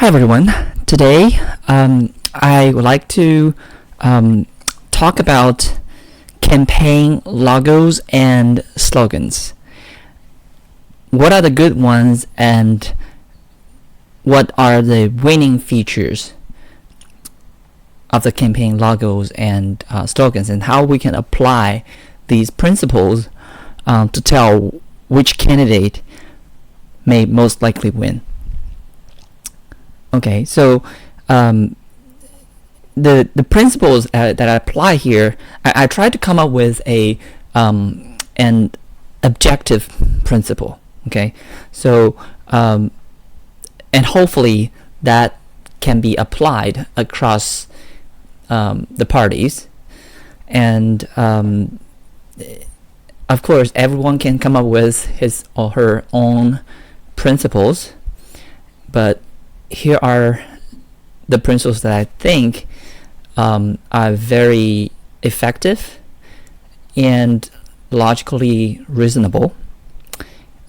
Hi everyone. Today I would like to talk about campaign logos and slogans. What are the good ones and what are the winning features of the campaign logos and slogans, and how we can apply these principles to tell which candidate may most likely win. Okay, so the principles that I apply here, I try to come up with an objective principle. Okay, so and hopefully that can be applied across the parties, and of course everyone can come up with his or her own principles, but here are the principles that I think are very effective and logically reasonable.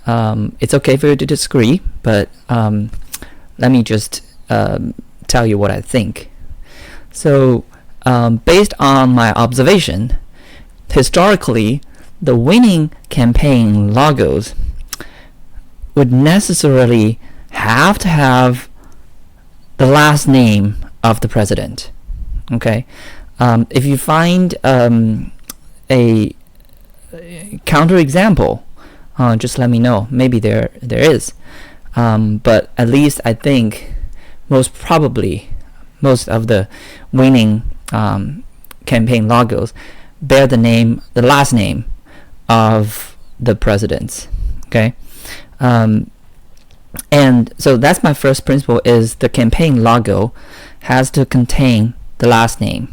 It's okay for you to disagree, but let me just tell you what I think. So based on my observation, historically the winning campaign logos would necessarily have to have the last name of the president. Okay, if you find a counter example, just let me know. Maybe there is, but at least I think most of the winning campaign logos bear the last name of the presidents. Okay. And so that's my first principle, is the campaign logo has to contain the last name,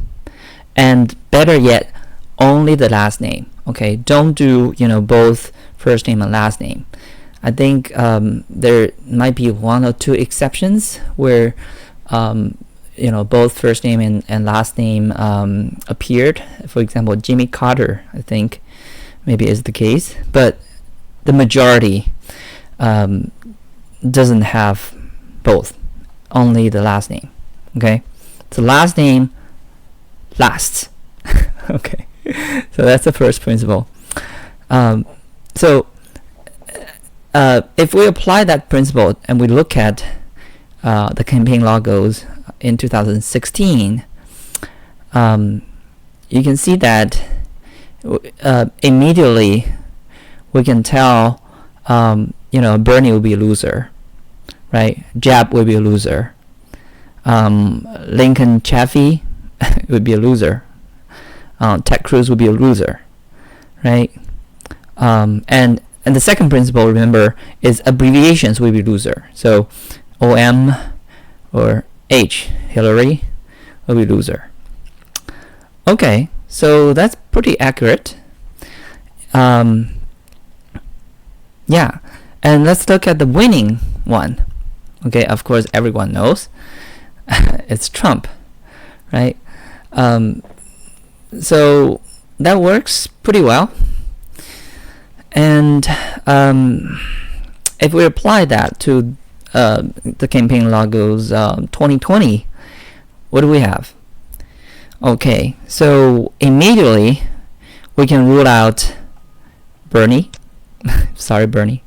and better yet, only the last name. Okay, don't do both first name and last name. I think there might be one or two exceptions where both first name and last name appeared. For example, Jimmy Carter, I think maybe is the case, but the majority doesn't have both, only the last name. Okay, so last name lasts. Okay, so that's the first principle. So if we apply that principle and we look at the campaign logos in 2016, you can see that immediately we can tell Bernie will be a loser, right? Jeb will be a loser. Lincoln Chafee would be a loser. Ted Cruz would be a loser, right? And the second principle, remember, is abbreviations will be loser. So OM or H, Hillary, will be loser. Okay, so that's pretty accurate. Yeah, and let's look at the winning one. Okay, of course everyone knows it's Trump, right? So that works pretty well. And if we apply that to the campaign logos 2020, what do we have? Okay, so immediately we can rule out Bernie. Sorry, Bernie.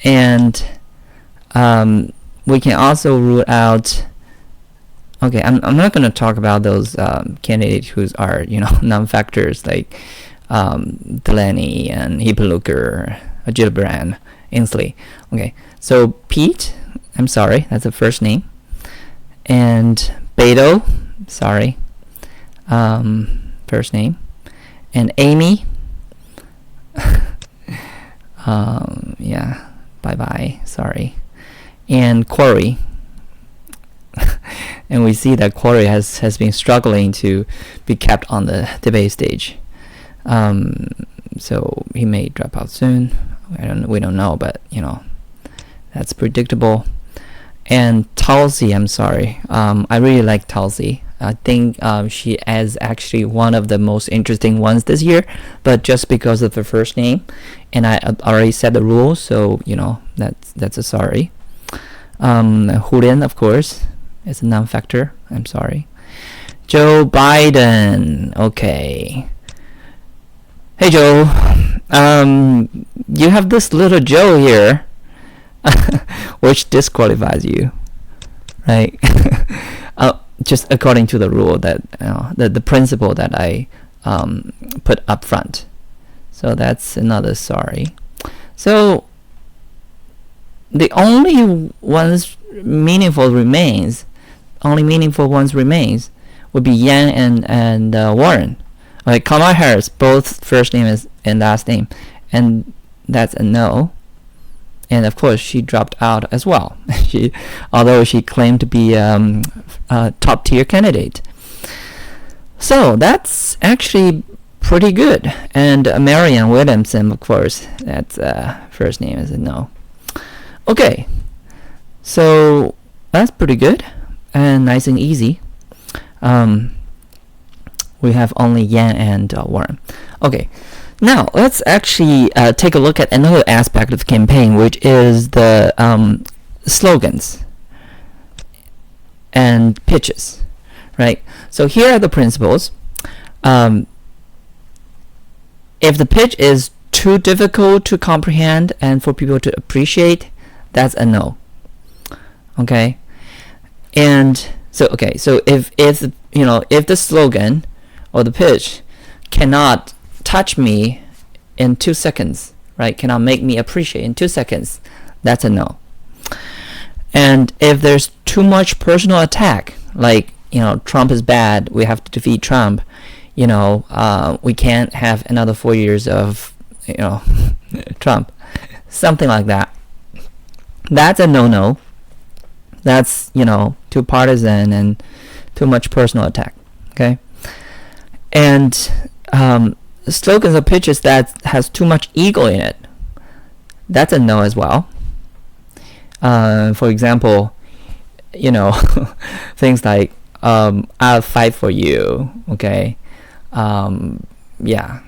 And we can also rule out. Okay, I'm not going to talk about those candidates who are non-factors like Delaney and Hippeluker, Gillibrand, Inslee. Okay, so Pete, I'm sorry, that's the first name, and Beto, sorry, first name, and Amy. Yeah, bye, sorry, and Corey. And we see that Corey has been struggling to be kept on the debate stage, so he may drop out soon. We don't know, but that's predictable. And Tulsi, I'm sorry, I really like Tulsi. I think she is actually one of the most interesting ones this year, but just because of the first name, and I already said the rules, so that's a sorry. Julian, of course, is a non-factor. I'm sorry. Joe Biden. Okay. Hey, Joe. You have this little Joe here, which disqualifies you, right? Just according to the rule that the principle that I put up front. So that's another sorry. So the only meaningful ones remains would be Yang and Warren. Okay, Kamala Harris, both first name and last name, and that's a no. And of course, she dropped out as well. Although she claimed to be a top tier candidate. So that's actually pretty good. And Marianne Williamson, of course, that's first name is a no. Okay, so that's pretty good and nice and easy. We have only Yang and Warren. Okay, now let's actually take a look at another aspect of the campaign, which is the slogans and pitches, right? So here are the principles. If the pitch is too difficult to comprehend and for people to appreciate, that's a no. Okay, and so if the slogan or the pitch cannot touch me in 2 seconds, right? Cannot make me appreciate in 2 seconds, that's a no. And if there's too much personal attack, like Trump is bad, we have to defeat Trump, we can't have another 4 years of Trump, something like that, that's a no. That's too partisan and too much personal attack. Okay, and slogans or pitches that has too much ego in it, that's a no as well. For example, things like I'll fight for you. Okay, yeah,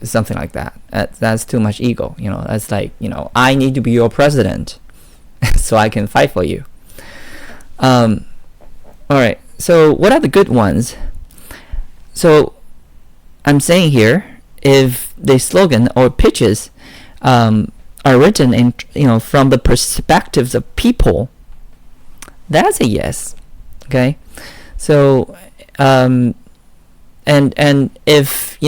something like that. That's too much ego. That's like I need to be your president so I can fight for you. All right, so what are the good ones? So I'm saying here, if the slogan or pitches are written in from the perspectives of people, that's a yes. Okay, so and if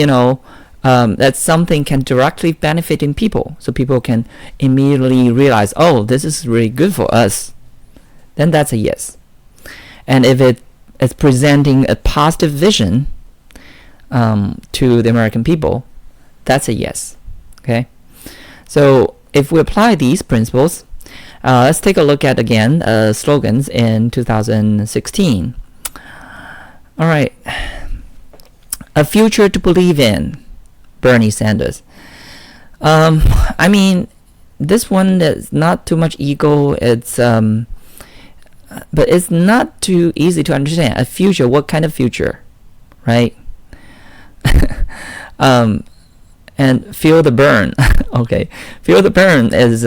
that something can directly benefit in people, so people can immediately realize, oh, this is really good for us, then that's a yes. And if it is presenting a positive vision to the American people, that's a yes. Okay, so if we apply these principles, let's take a look at again slogans in 2016. All right, a future to believe in, Bernie Sanders. I mean, this one is not too much ego. It's but it's not too easy to understand. A future, what kind of future, right? And feel the burn. Okay, feel the burn is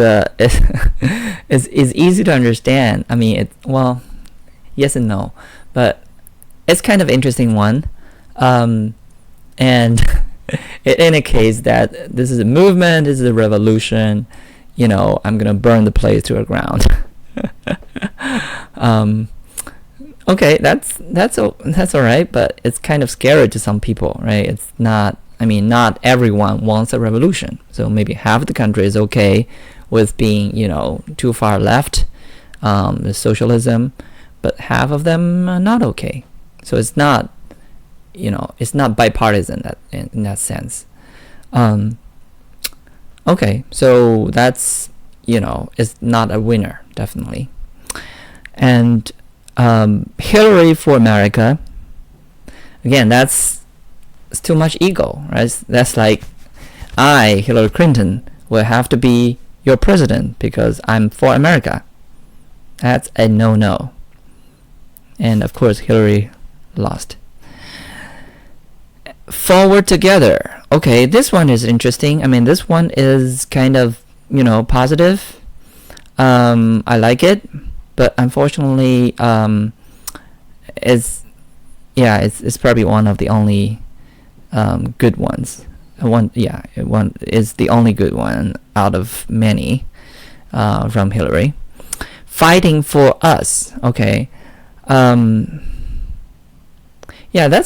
easy to understand. I mean, yes and no, but it's kind of interesting one. And it indicates that this is a movement, this is a revolution. I'm gonna burn the place to the ground. Okay, that's all right, but it's kind of scary to some people, right? It's not. I mean, not everyone wants a revolution. So maybe half the country is okay with being, too far left, socialism, but half of them are not okay. So it's not, it's not bipartisan in that sense. Okay, so that's, it's not a winner, definitely. And Hillary for America, again, it's too much ego, right? That's like, I, Hillary Clinton, will have to be your president because I'm for America. That's a no. And of course, Hillary lost. Forward together. Okay, this one is interesting. I mean, this one is kind of, positive. I like it, but unfortunately, it's probably one of the only good ones. One is the only good one out of many from Hillary. Fighting for us, okay. That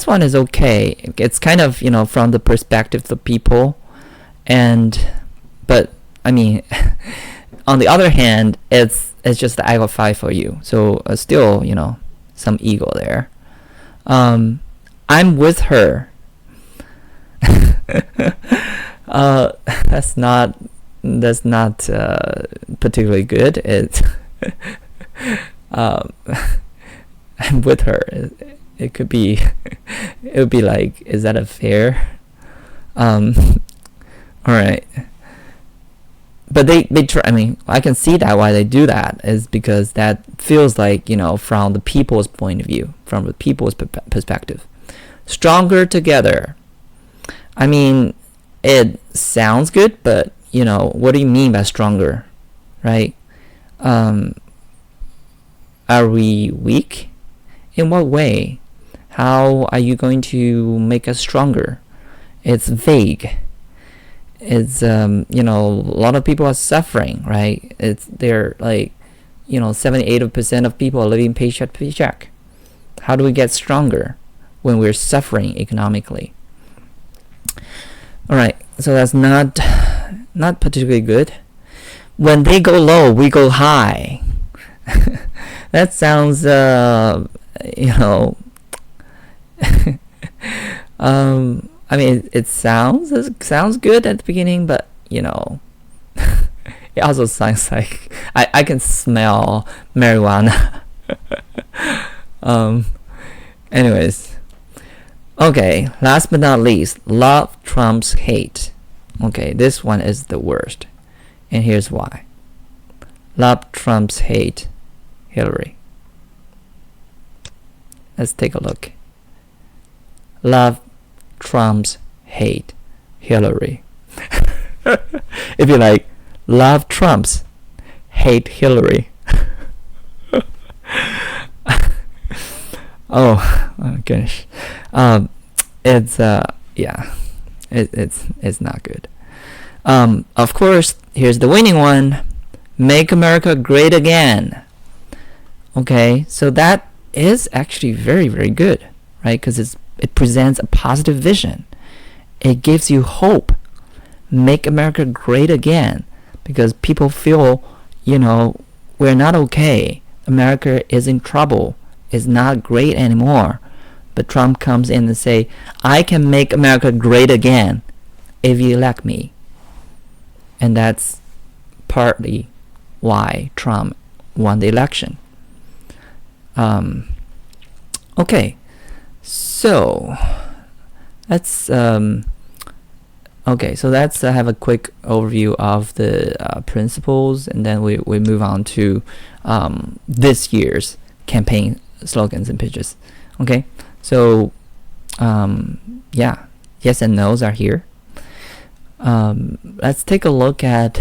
one is okay. It's kind of, from the perspective of the people, but I mean, on the other hand, it's just that I will fight for you. So still, some ego there. I'm with her. That's not particularly good. It's I'm with her. It could be. It would be like, is that a fair? All right. But they try. I mean, I can see that why they do that is because that feels like, from the people's point of view, from the people's perspective. Stronger together. I mean, it sounds good, but what do you mean by stronger, right? Are we weak? In what way? How are you going to make us stronger? It's vague. It's a lot of people are suffering, right? They're like 70-80% of people are living paycheck to paycheck. How do we get stronger when we're suffering economically? All right, so that's not particularly good. When they go low, we go high. That sounds I mean, it sounds good at the beginning, but it also sounds like I can smell marijuana. Anyways, okay. Last but not least, love trumps hate. Okay, this one is the worst, and here's why. Love trumps hate. Hillary. Let's take a look. Love trumps hate. Hillary. If you like, love trumps hate Hillary. Oh gosh. It's it's not good. Of course, here's the winning one. Make America great again. Okay, so that is actually very, very good, right? Because it presents a positive vision. It gives you hope. Make America great again, because people feel, we're not okay. America is in trouble. It's not great anymore. But Trump comes in and say, I can make America great again if you elect me. And that's partly why Trump won the election. Okay, so let's have a quick overview of the principles, and then we move on to this year's campaign slogans and pitches. Okay, so yes and no's are here. Let's take a look at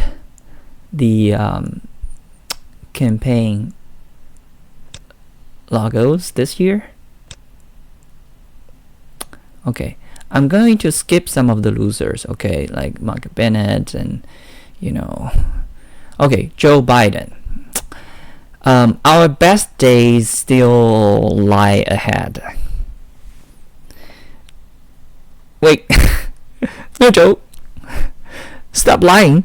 the campaign logos this year. Okay, I'm going to skip some of the losers, okay, like Mark Bennett and, okay, Joe Biden. Our best days still lie ahead. Wait, no, Joe, stop lying.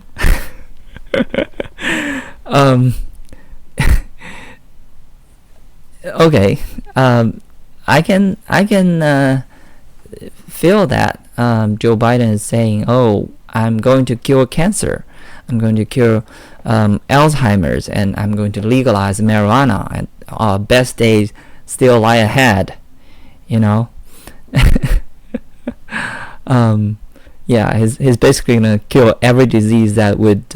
Okay, I can feel that Joe Biden is saying, "Oh, I'm going to cure cancer. I'm going to cure Alzheimer's, and I'm going to legalize marijuana. And our best days still lie ahead." He's basically gonna cure every disease that would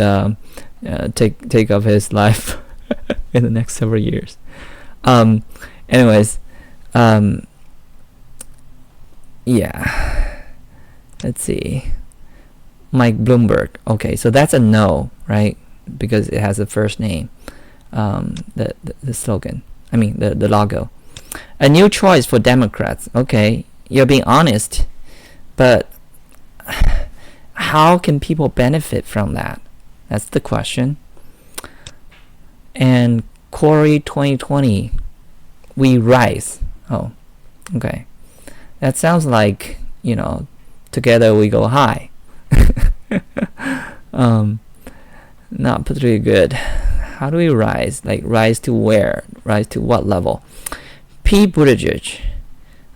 take up his life in the next several years. Anyways, let's see. Mike Bloomberg. Okay, so that's a no, right? because it has a first name. The slogan. I mean the logo. A new choice for Democrats. Okay, you're being honest, but how can people benefit from that? That's the question. And Corey 2020, we rise. Oh, okay. That sounds like, together we go high. Not particularly good. How do we rise? Like, rise to where? Rise to what level? Pete Buttigieg,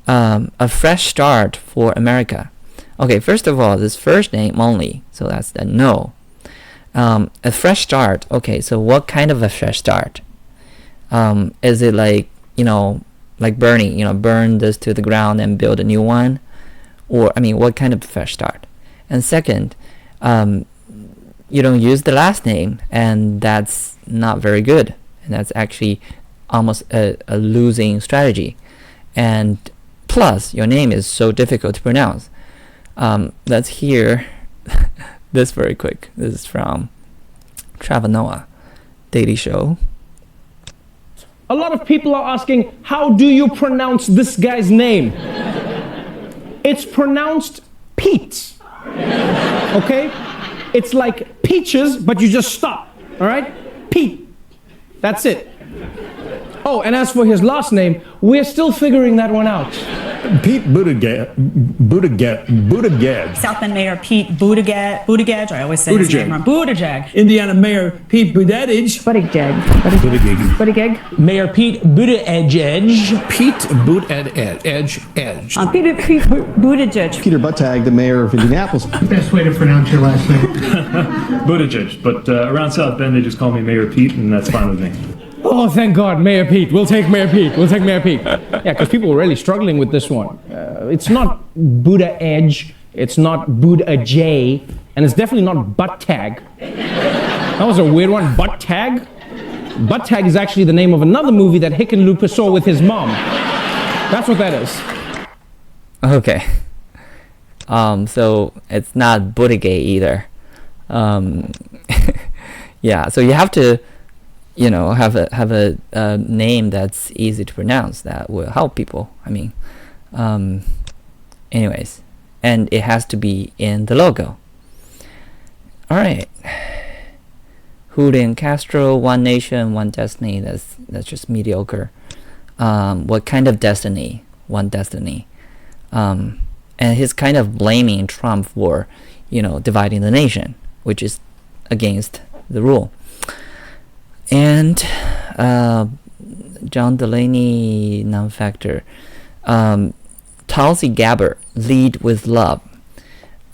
a fresh start for America. Okay, first of all, this first name only, so that's a no. A fresh start. Okay, so what kind of a fresh start? Is it like, like Bernie, burn this to the ground and build a new one? Or, what kind of fresh start? And second, you don't use the last name, and that's not very good. And that's actually almost a losing strategy. And plus, your name is so difficult to pronounce. Let's hear this very quick. This is from Trevor Noah, Daily Show. A lot of people are asking, how do you pronounce this guy's name? It's pronounced Pete. Okay? It's like peaches, but you just stop. All right? Pete. That's it. Oh, and as for his last name, we're still figuring that one out. Pete Buttigieg. South Bend Mayor Pete Buttigieg. I always say his name wrong. Buttigieg. Indiana Mayor Pete Buttigieg. Buttigieg. Mayor Pete Buttigieg. Pete Buttigieg. Pete Buttigieg. Peter Buttigieg, the mayor of Indianapolis. Best way to pronounce your last name. Buttigieg, but around South Bend they just call me Mayor Pete, and that's fine with me. Oh, thank God, Mayor Pete. We'll take Mayor Pete. Yeah, because people were really struggling with this one. It's not Buddha Edge, it's not Buddha J, and it's definitely not Butt Tag. That was a weird one, Butt Tag. Butt Tag is actually the name of another movie that Hickenlooper saw with his mom. That's what that is. Okay. So it's not Buttigieg either. Yeah, so you have to have a name that's easy to pronounce that will help people. Anyways, and it has to be in the logo. All right. Julian Castro, One Nation, One Destiny. That's just mediocre. What kind of destiny? One destiny. And he's kind of blaming Trump for, dividing the nation, which is against the rule. And John Delaney, non-factor. Tulsi Gabbard, Lead with Love.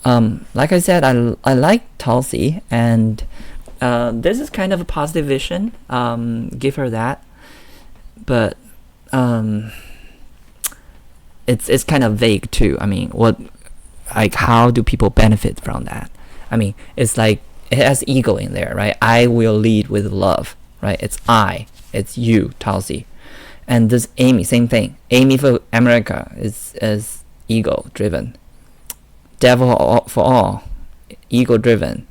Like I said, I like Tulsi, and this is kind of a positive vision. Give her that. But it's kind of vague too. How do people benefit from that? It's like it has ego in there, right? I will lead with love. Right, it's you, Tulsi, and this Amy, same thing. Amy for America is ego-driven. Devil for all, ego-driven.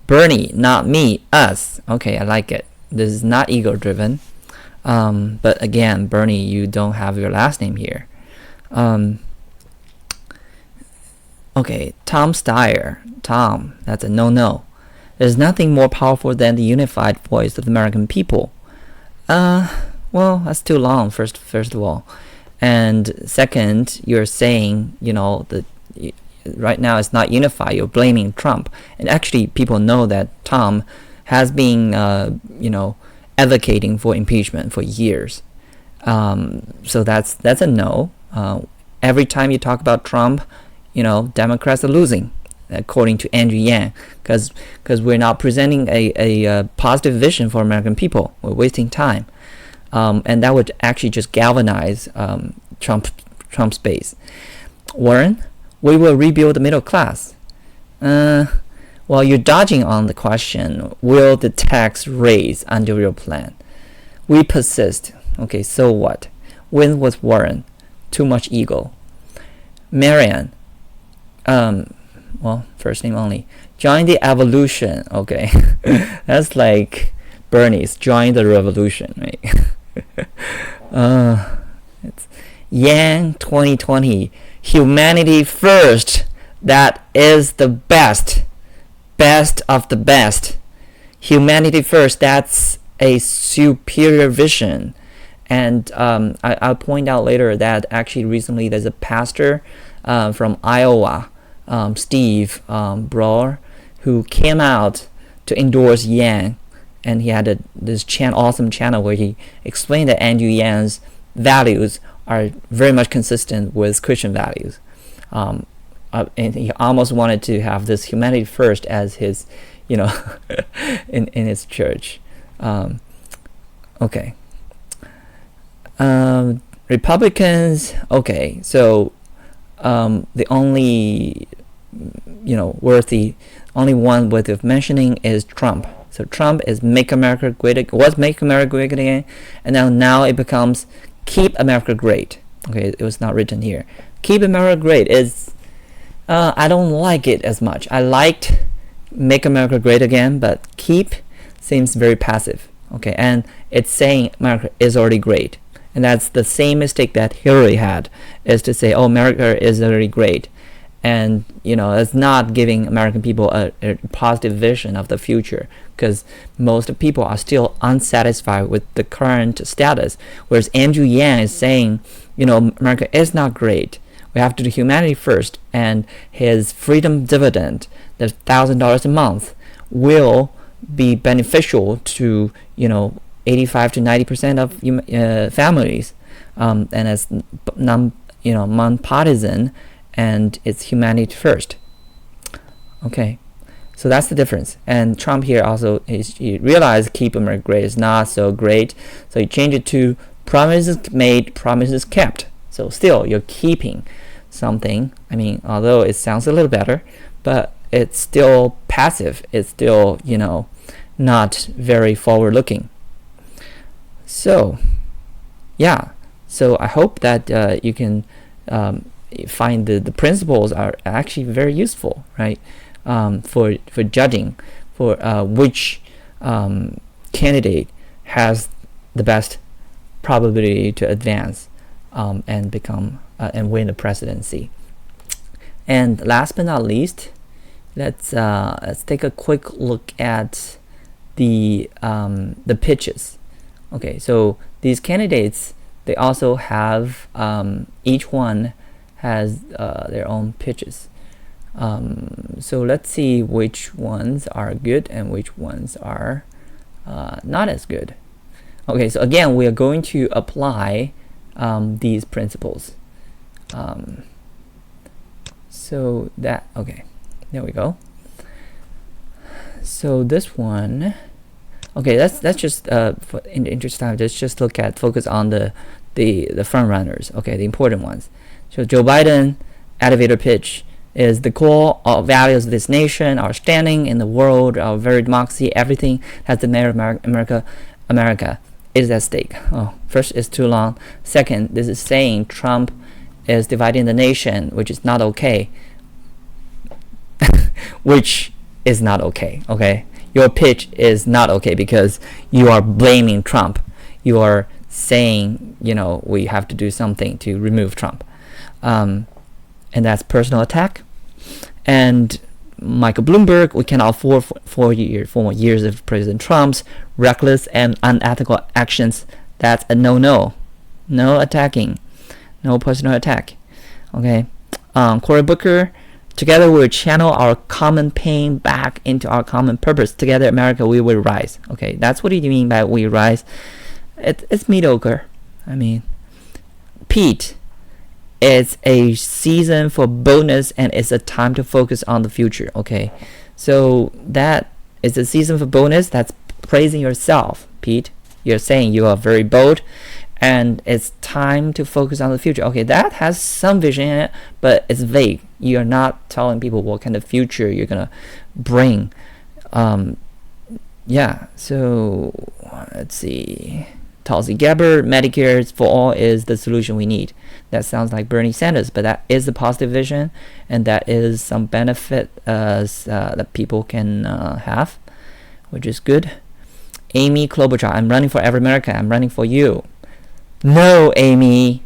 Bernie, not me, us. Okay, I like it. This is not ego-driven. But again, Bernie, you don't have your last name here. Okay, Tom Steyer. Tom, that's a no-no. There's nothing more powerful than the unified voice of the American people. Well, that's too long, first of all. And second, you're saying, that right now it's not unified. You're blaming Trump. And actually, people know that Tom has been, advocating for impeachment for years. So that's a no. Every time you talk about Trump, Democrats are losing, according to Andrew Yang, because we're not presenting a positive vision for American people. We're wasting time, and that would actually just galvanize Trump's base. Warren, we will rebuild the middle class. Well, you're dodging on the question. Will the tax raise under your plan? We persist. Okay, so what? Win with Warren. Too much ego. Marianne, well, first name only. Join the evolution. Okay, that's like Bernie's join the revolution, right? It's Yang 2020. Humanity first. That is the best of the best. Humanity first. That's a superior vision. And I'll point out later that actually recently there's a pastor from Iowa, Steve Broer, who came out to endorse Yang, and he had this awesome channel where he explained that Andrew Yang's values are very much consistent with Christian values. And he almost wanted to have this humanity first as his, in his church. Okay. Republicans. Okay, so the only only one worth mentioning is Trump. So Trump is Make America Great Again, and now it becomes Keep America Great. Okay, it was not written here. Keep America Great is I don't like it as much. I liked Make America Great Again, but Keep seems very passive. Okay, and it's saying America is already great. And that's the same mistake that Hillary had, is to say, oh, America is already great. And, it's not giving American people a positive vision of the future, because most people are still unsatisfied with the current status. Whereas Andrew Yang is saying, America is not great. We have to do humanity first. And his freedom dividend, the $1,000 a month, will be beneficial to, 85 to 90% of families, and it's non-partisan, and it's humanity first. Okay, so that's the difference. And Trump here also he realized Keep America Great is not so great, so he changed it to Promises Made, Promises Kept. So still you're keeping something. I mean, although it sounds a little better, but it's still passive. It's still not very forward-looking. So, yeah. So I hope that you can find the principles are actually very useful, right? For judging for which candidate has the best probability to advance and become and win the presidency. And last but not least, let's take a quick look at the pitches. Okay, so these candidates, they also have each one has their own pitches. So let's see which ones are good and which ones are not as good. Okay, so again, we are going to apply these principles. So that, okay, there we go. So this one, okay, that's just in the interest of time, let's just focus on the front runners. Okay, the important ones. So Joe Biden elevator pitch is the core of values of this nation, our standing in the world, our very democracy, everything that's the mayor of America is at stake. Oh, first, it's too long. Second, this is saying Trump is dividing the nation, which is not okay. Which is not okay. Okay, your pitch is not okay because you are blaming Trump. You are saying, we have to do something to remove Trump. And that's personal attack. And Michael Bloomberg, we cannot afford 4 more years of President Trump's reckless and unethical actions. That's a no. No attacking. No personal attack. Okay. Cory Booker, together we'll channel our common pain back into our common purpose. Together, America, we will rise. Okay, that's what you mean by we rise. It's mediocre. I mean, Pete, it's a season for boldness and it's a time to focus on the future. Okay, so that is a season for boldness. That's praising yourself, Pete. You're saying you are very bold and it's time to focus on the future. Okay, that has some vision in it, but it's vague. You're not telling people what kind of future you're gonna bring. Yeah, so let's see. Tulsi Gabbard, Medicare for all is the solution we need. That sounds like Bernie Sanders, but that is a positive vision, and that is some benefit that people can have, which is good. Amy Klobuchar, I'm running for every American. I'm running for you. No, Amy,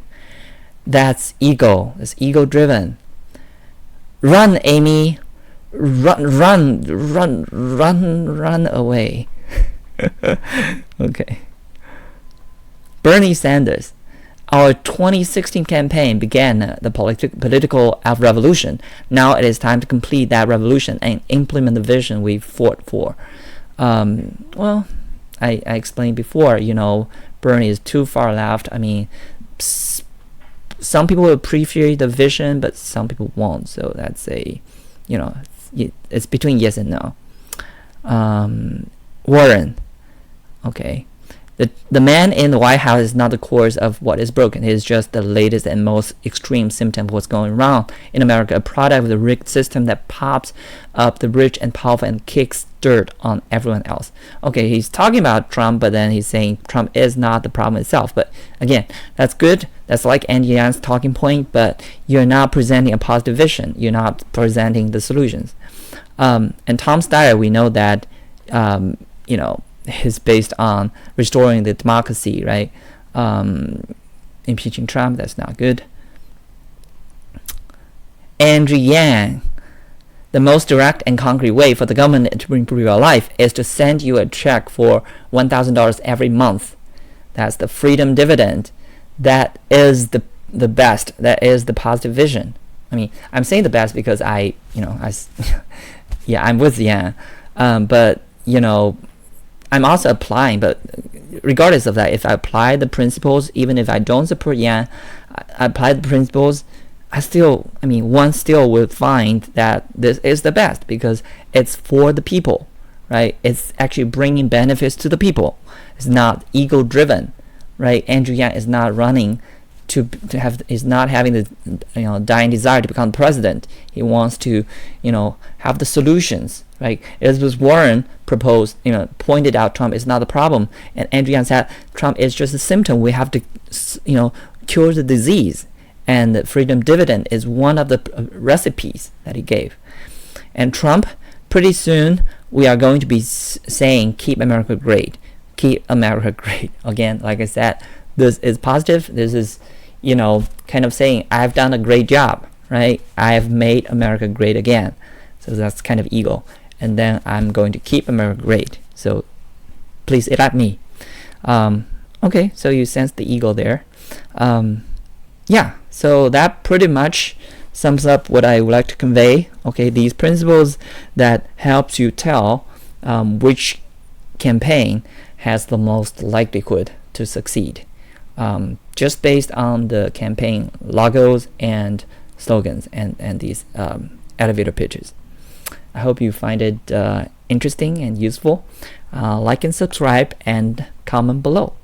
that's ego. That's ego-driven. Run, Amy. Run away. Okay. Bernie Sanders. Our 2016 campaign began the political revolution. Now it is time to complete that revolution and implement the vision we fought for. Well, I explained before, Bernie is too far left. I mean, some people will appreciate the vision, but some people won't. So that's it's between yes and no. Warren. Okay. The man in the White House is not the cause of what is broken. He is just the latest and most extreme symptom of what's going wrong in America, a product of the rigged system that pops up the rich and powerful and kicks dirt on everyone else. Okay, he's talking about Trump, but then he's saying Trump is not the problem itself. But again, that's good. That's like Andy Yang's talking point, but you're not presenting a positive vision. You're not presenting the solutions. And Tom Steyer, we know that, is based on restoring the democracy, right? Impeaching Trump, that's not good. Andrew Yang, the most direct and concrete way for the government to improve your life is to send you a check for $1,000 every month. That's the freedom dividend. That is the best. That is the positive vision. I mean, I'm saying the best because I'm with Yang, but I'm also applying, but regardless of that, if I apply the principles, even if I don't support Yang, I apply the principles, one still will find that this is the best because it's for the people, right? It's actually bringing benefits to the people. It's not ego-driven, right? Andrew Yang is not running is not having the dying desire to become president. He wants to have the solutions, right? Elizabeth Warren proposed, pointed out Trump is not the problem, and Andrew Yang said Trump is just a symptom. We have to cure the disease, and the freedom dividend is one of the recipes that he gave. And Trump, pretty soon we are going to be saying keep America great, keep America great. Again, like I said, this is positive. This is kind of saying I've done a great job, right? I've made America great again. So that's kind of ego. And then I'm going to keep America great. So please elect me. Okay, so you sense the ego there. Yeah, so that pretty much sums up what I would like to convey. Okay, these principles that helps you tell which campaign has the most likelihood to succeed. Just based on the campaign logos and slogans and these elevator pitches. I hope you find it interesting and useful. Like and subscribe and comment below.